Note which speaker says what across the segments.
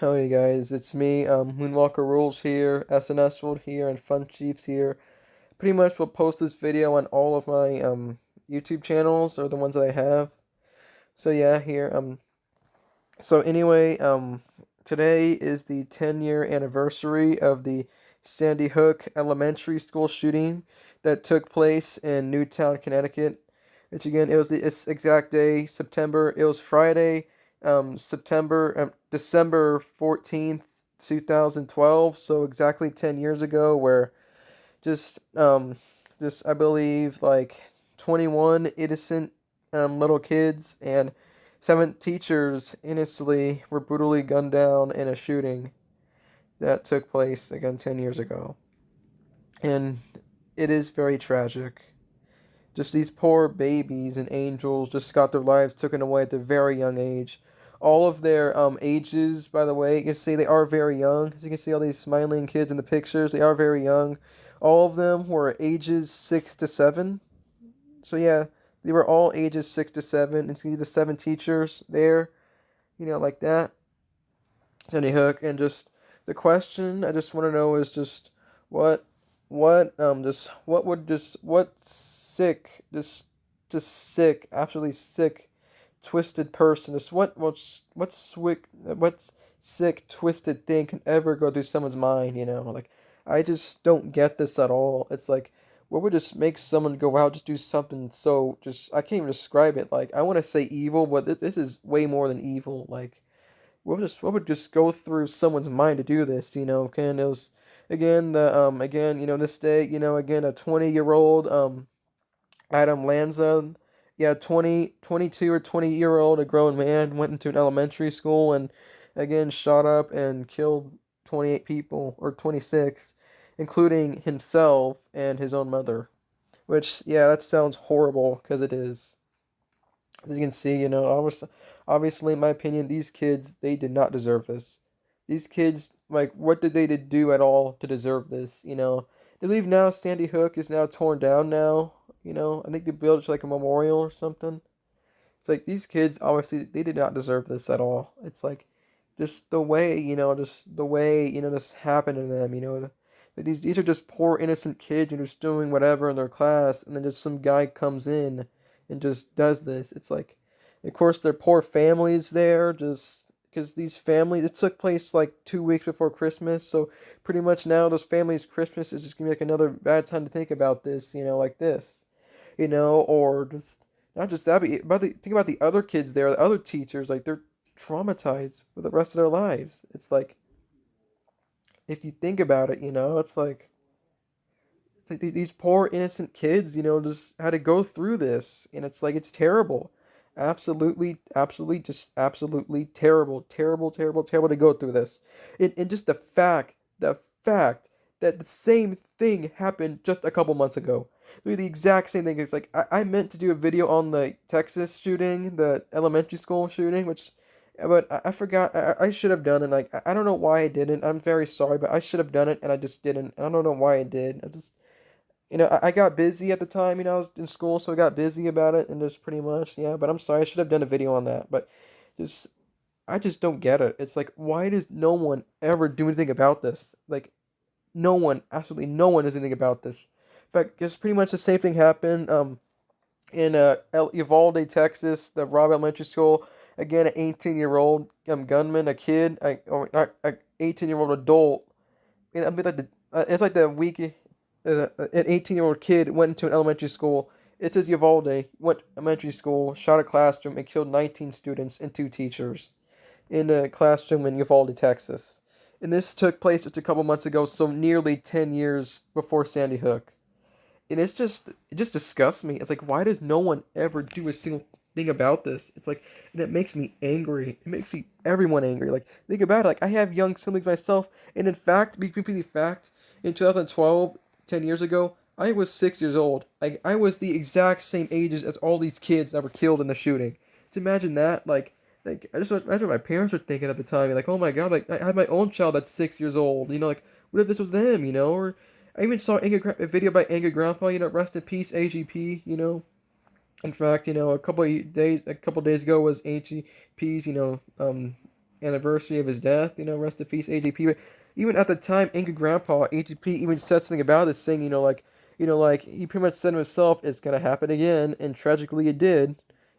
Speaker 1: Howdy guys, it's me, Moonwalker Rules here, SNS World here, and Fun Chiefs here. Pretty much will post this video on all of my YouTube channels, or the ones that I have. So yeah, here, so anyway, today is the 10-year anniversary of the Sandy Hook Elementary School shooting that took place in Newtown, Connecticut. Which again, it was its exact day, September. It was Friday, December 14th, 2012. So exactly 10 years ago, where just just I believe like 21 innocent little kids and seven teachers innocently were brutally gunned down in a shooting that took place again 10 years ago. And it is very tragic. Just these poor babies and angels just got their lives taken away at a very young age. All of their ages, by the way, you can see they are very young. As you can see, all these smiling kids in the pictures, they are very young. All of them were ages 6 to 7. So yeah, they were all ages 6 to 7. And see the seven teachers there, like that. Sandy Hook, and just the question I just want to know is just what, just what would just what sick, just sick, absolutely sick, twisted person, just what sick, twisted thing can ever go through someone's mind. Like I just don't get this at all. It's like what would just make someone go out just do something so just I can't even describe it. Like I want to say evil, but this is way more than evil. Like what would just go through someone's mind to do this? Again, it was this day, again a 20-year-old Adam Lanza, yeah, 22 or 20-year old, a grown man, went into an elementary school and again shot up and killed 28 people or 26, including himself and his own mother. Which, yeah, that sounds horrible because it is. As you can see, obviously, in my opinion, these kids, they did not deserve this. These kids, like, what did they do at all to deserve this? They believe now Sandy Hook is now torn down now. I think they built like a memorial or something. It's like these kids, obviously, they did not deserve this at all. It's like just the way, just the way, this happened to them. That these are just poor innocent kids and just doing whatever in their class, and then just some guy comes in and just does this. It's like, of course, their poor families there, just because these families, it took place like 2 weeks before Christmas, so pretty much now those families' Christmas is just gonna be like another bad time to think about this, like this, or just not just that, but think about the other kids there, the other teachers, like they're traumatized for the rest of their lives. It's like if you think about it, it's like these poor innocent kids, just had to go through this, and it's like it's terrible, absolutely, absolutely, just absolutely terrible, terrible, terrible, terrible to go through this, and just the fact that the same thing happened just a couple months ago. The exact same thing. It's like I meant to do a video on the Texas shooting, the elementary school shooting, but I forgot. I should have done it. Like I don't know why I didn't. I'm very sorry, but I should have done it, and I just didn't. I don't know why I did. I got busy at the time. I was in school, so I got busy about it, and just pretty much, yeah. But I'm sorry, I should have done a video on that. But just, I just don't get it. It's like, why does no one ever do anything about this? Like, no one, absolutely no one does anything about this. In fact, just pretty much the same thing happened in Uvalde, Texas, the Robb Elementary School. Again, an 18-year-old gunman, a kid, or not, an 18-year-old adult. I mean, like it's like the week an 18-year-old kid went into an elementary school. It says Uvalde went elementary school, shot a classroom, and killed 19 students and two teachers in a classroom in Uvalde, Texas. And this took place just a couple months ago, so nearly 10 years before Sandy Hook. And it just disgusts me. It's like, why does no one ever do a single thing about this? It's like, and it makes me angry. It makes me everyone angry. Like, think about it. Like, I have young siblings myself, and in fact, to be completely fact, in 2012, 10 years ago, I was 6 years old. Like, I was the exact same ages as all these kids that were killed in the shooting. To imagine that, like I just imagine what my parents were thinking at the time. Like, oh my god, like I have my own child that's 6 years old. Like, what if this was them? Or I even saw a video by Angry Grandpa, rest in peace, AGP. In fact, a couple days ago was AGP's, anniversary of his death. Rest in peace, AGP. But even at the time, Angry Grandpa, AGP even said something about this, saying, like he pretty much said to himself, "It's gonna happen again," and tragically it did.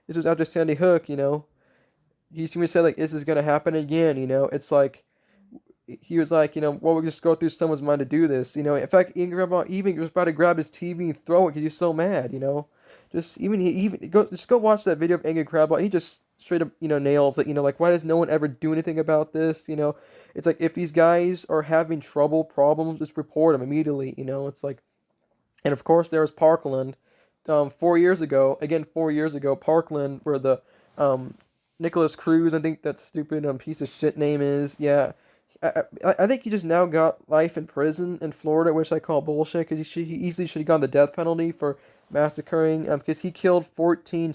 Speaker 1: This was after Sandy Hook. He even said like, "This is gonna happen again." It's like he was like, what would just go through someone's mind to do this? In fact, Angry Grandpa even was about to grab his TV and throw it because he's so mad. Just go watch that video of Angry Grandpa. And he just straight up nails it. Like why does no one ever do anything about this? It's like if these guys are having problems, just report them immediately. It's like, and of course there was Parkland, 4 years ago. Again, 4 years ago, Parkland, where the um Nicholas Cruz, I think that stupid piece of shit name is. Yeah, I think he just now got life in prison in Florida, which I call bullshit because he easily should have gotten the death penalty for massacring, because he killed 14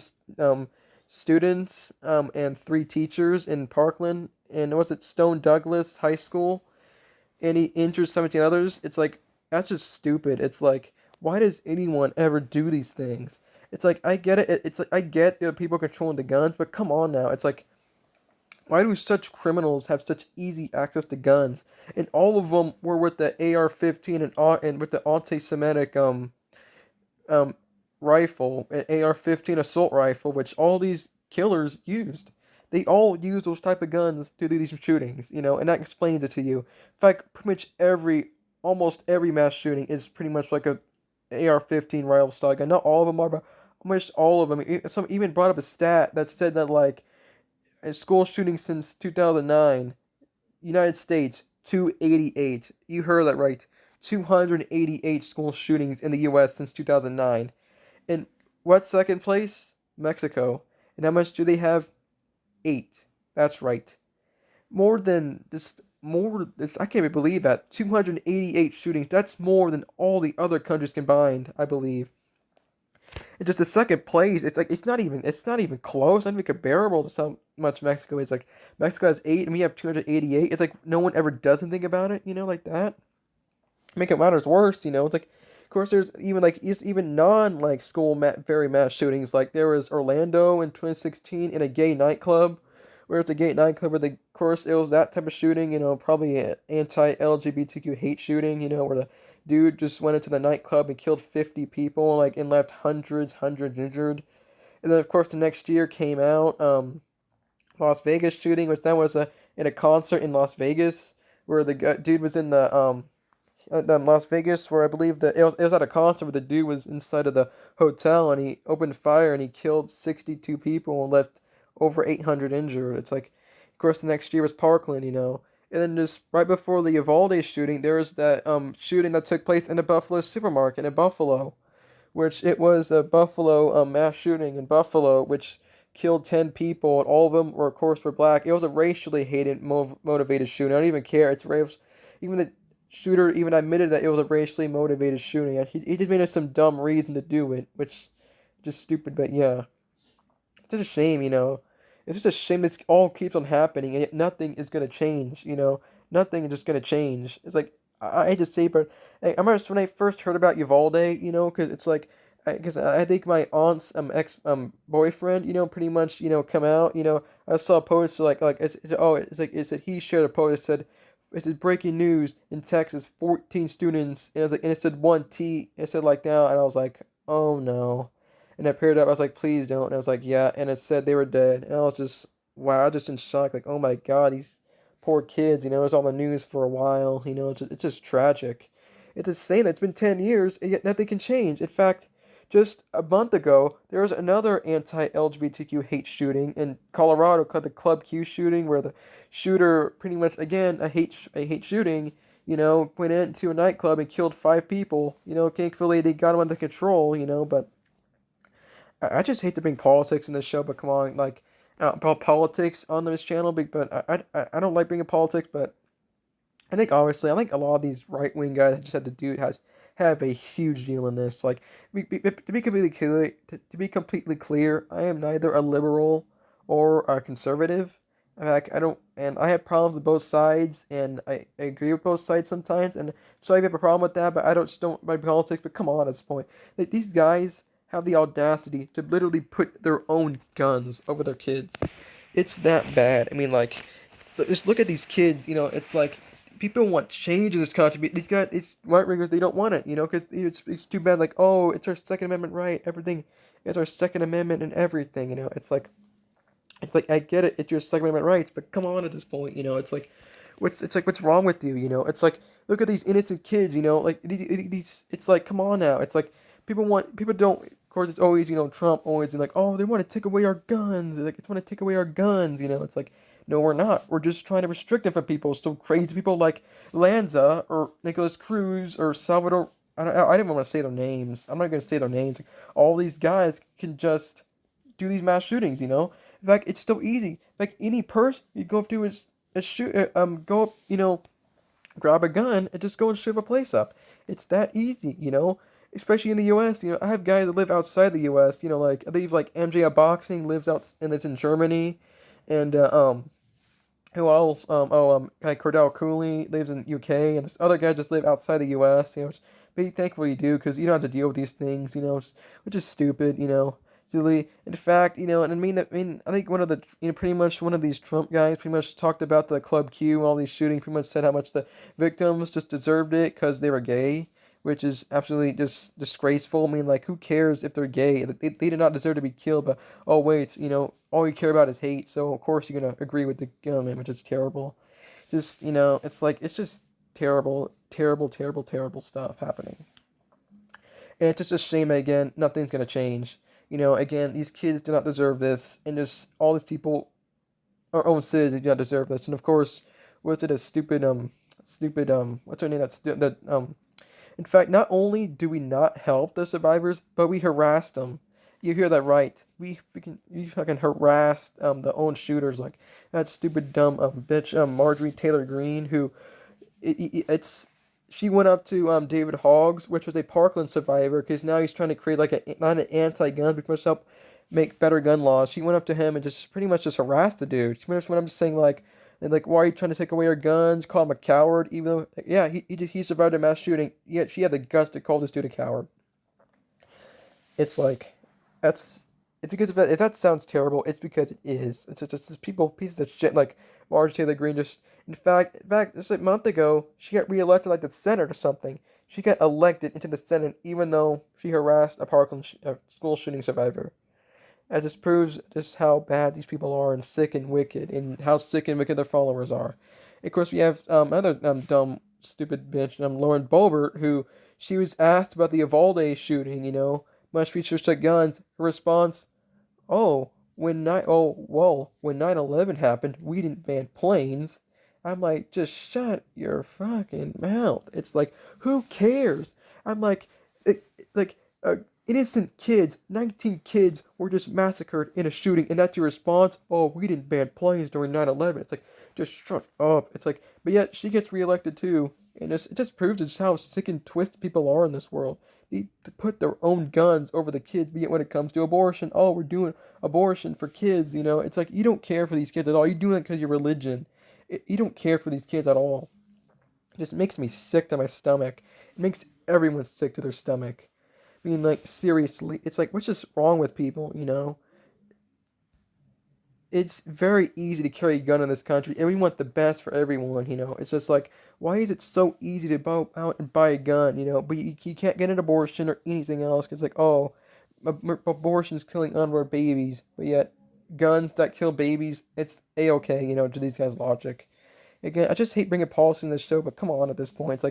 Speaker 1: students, and three teachers in Parkland, and was it Stone Douglas High School, and he injured 17 others. It's like, that's just stupid. It's like, why does anyone ever do these things? It's like, I get it. It's like, I get, people controlling the guns, but come on now. It's like, why do such criminals have such easy access to guns? And all of them were with the AR-15 and with the anti-Semitic um rifle, an AR-15 assault rifle, which all these killers used. They all use those type of guns to do these shootings, and that explains it to you. In fact, pretty much almost every mass shooting is pretty much like a AR-15 rifle style gun. Not all of them are, but almost all of them. Some even brought up a stat that said that like a school shooting since 2009, United States 288. You heard that right. 288 school shootings in the U.S. since 2009. And what second place? Mexico. And how much do they have? 8. That's right. More than just more. This I can't even believe that 288 shootings. That's more than all the other countries combined, I believe. It's just the second place. It's like it's not even close. Not even comparable to how much Mexico is. Like Mexico has 8 and we have 288. It's like no one ever does anything about it. Like that. Make it matters worse. It's like, of course, there's even like it's even non like school very mass shootings. Like there was Orlando in 2016 in a gay nightclub, where it's a gay nightclub where of course it was that type of shooting. Probably an anti-LGBTQ hate shooting. Where the dude just went into the nightclub and killed 50 people, like, and left hundreds injured. And then of course the next year came out Las Vegas shooting, which that was in a concert in Las Vegas where the dude was in the Las Vegas, where I believe that it was at a concert where the dude was inside of the hotel and he opened fire and he killed 62 people and left over 800 injured. It's like, of course, the next year was Parkland. And then just right before the Uvalde shooting, there was that shooting that took place in a Buffalo supermarket in Buffalo, which it was a Buffalo mass shooting in Buffalo, which killed 10 people, and all of them were, of course, were black. It was a racially hated, motivated shooting. I don't even care. It's race. Even the shooter even admitted that it was a racially motivated shooting. He just made us some dumb reason to do it, which just stupid. But yeah, it's just a shame. It's just a shame this all keeps on happening, and yet nothing is gonna change. Nothing is just gonna change. It's like I hate to say, but I remember when I first heard about Uvalde, because it's like, because I think my aunt's ex boyfriend, pretty much, come out. I saw a post like it's like he shared a post that said, it said breaking news in Texas, 14 students, and it said one T, it said like now, and I was like, oh no. And I paired up, I was like, please don't. And I was like, yeah, and it said they were dead. And I was just, wow, I was just in shock, like, oh my God, these poor kids, it was on the news for a while, it's just tragic. It's insane that it's been 10 years, and yet nothing can change. In fact, just a month ago, there was another anti-LGBTQ hate shooting in Colorado called the Club Q shooting, where the shooter pretty much, again, a hate shooting, went into a nightclub and killed 5 people. Thankfully they got him under control, but I just hate to bring politics in this show, but come on, like, about politics on this channel, but I don't like bringing politics, but I think obviously, I think a lot of these right wing guys just have a huge deal in this. Like, to be completely clear, I am neither a liberal or a conservative. In fact, I don't, and I have problems with both sides, and I agree with both sides sometimes, and so I have a problem with that. But I don't like politics. But come on, at this point, like, these guys have the audacity to literally put their own guns over their kids. It's that bad. I mean, like, just look at these kids. It's like people want change in this country. But these guys, these right wingers, they don't want it. Because it's too bad. Like, oh, it's our Second Amendment right. Everything is our Second Amendment and everything. It's like I get it. It's your Second Amendment rights, but come on at this point. What's wrong with you? It's like look at these innocent kids. Like these. It's like come on now. It's like people don't. Of course, it's always Trump always like oh they want to take away our guns. Like it's want to take away our guns. It's like no we're not. We're just trying to restrict them for people. So crazy people like Lanza or Nicholas Cruz or Salvador. I didn't want to say their names. I'm not gonna say their names. All these guys can just do these mass shootings. In fact, it's so easy. Like any person, you go up to is a shoot, go up, grab a gun and just go and shoot a place up. It's that easy. Especially in the U.S. I have guys that live outside the U.S. Like I believe like MJ Boxing lives out and lives in Germany, and who else? Guy Cordell Cooley lives in UK, and this other guy just live outside the U.S. It's be thankful you do because you don't have to deal with these things. Which is stupid. Silly. In fact, and I think one of the, pretty much one of these Trump guys pretty much talked about the Club Q and all these shootings. Pretty much said how much the victims just deserved it because they were gay, which is absolutely just disgraceful. I mean, like, who cares if they're gay? Like, they did not deserve to be killed, but oh wait, all you care about is hate. So of course you're gonna agree with the government, which is terrible. Just it's just terrible, terrible, terrible, terrible stuff happening. And it's just a shame that, again, nothing's gonna change. Again, these kids do not deserve this, and just all these people, our own citizens, do not deserve this. And of course, what's it a what's her name? In fact, not only do we not help the survivors, but we harass them. You hear that right? We fucking harassed the own shooters like that stupid dumb bitch Marjorie Taylor Greene who it's she went up to David Hoggs, which was a Parkland survivor, because now he's trying to create like a not an anti-gun, but much help make better gun laws. She went up to him and just pretty much just harassed the dude. She went up just saying like, and like, why are you trying to take away our guns? Call him a coward, even though yeah, he survived a mass shooting. Yet she had the guts to call this dude a coward. It's like that's it's because if that sounds terrible, it's because it is. It's just people pieces of shit like Marjorie Taylor Greene just in fact just a month ago she got reelected like the Senate or something. She got elected into the Senate even though she harassed a Parkland school shooting survivor. That just proves just how bad these people are and sick and wicked and how sick and wicked their followers are. Of course, we have other dumb stupid bitch Lauren Boebert who she was asked about the Uvalde shooting. Much research to guns. Her response: "Oh, when 9/11 happened, we didn't ban planes." I'm like, just shut your fucking mouth. It's like, who cares? I'm like, like, innocent kids, 19 kids were just massacred in a shooting, and that's your response? Oh, we didn't ban planes during 9/11. It's like, just shut up. It's like, but yet she gets reelected too, and it just proves just how sick and twisted people are in this world. They put their own guns over the kids, be it when it comes to abortion. Oh, we're doing abortion for kids. It's like you don't care for these kids at all. You're doing it because of your religion. You don't care for these kids at all. It just makes me sick to my stomach. It makes everyone sick to their stomach. I mean, like, seriously, it's like, what's just wrong with people? It's very easy to carry a gun in this country, and we want the best for everyone. It's just like, why is it so easy to go out and buy a gun, but you can't get an abortion or anything else, because, like, oh, abortion is killing unborn babies, but yet guns that kill babies, it's A-okay, to these guys' logic. Again, I just hate bringing policy in this show, but come on at this point.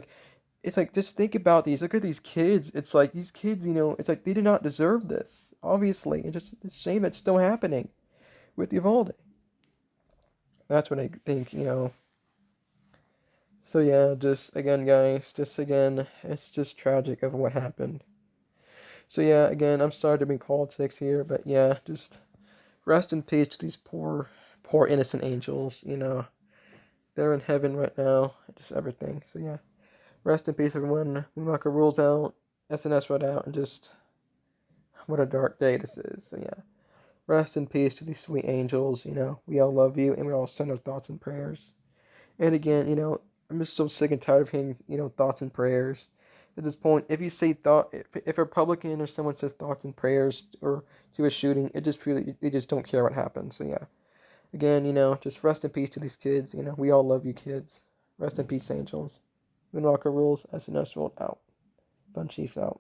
Speaker 1: It's like just think about these. Look at these kids. It's like these kids, it's like they do not deserve this, obviously. And just it's a shame it's still happening with Uvalde. That's what I think. So yeah, just again, guys, just again, it's just tragic of what happened. So yeah, again, I'm sorry to bring politics here, but yeah, just rest in peace to these poor, poor innocent angels. They're in heaven right now, just everything. So yeah. Rest in peace, everyone. Mumaka rules out, SNS right out, and just what a dark day this is. So yeah, rest in peace to these sweet angels. We all love you, and we all send our thoughts and prayers. And again, I'm just so sick and tired of hearing thoughts and prayers. At this point, if you say if a Republican or someone says thoughts and prayers or to a shooting, it just really they just don't care what happens. So yeah, Again, just rest in peace to these kids. We all love you kids. Rest in peace, angels. Moonwalker rules. SNS rolled out. Fun Chiefs out.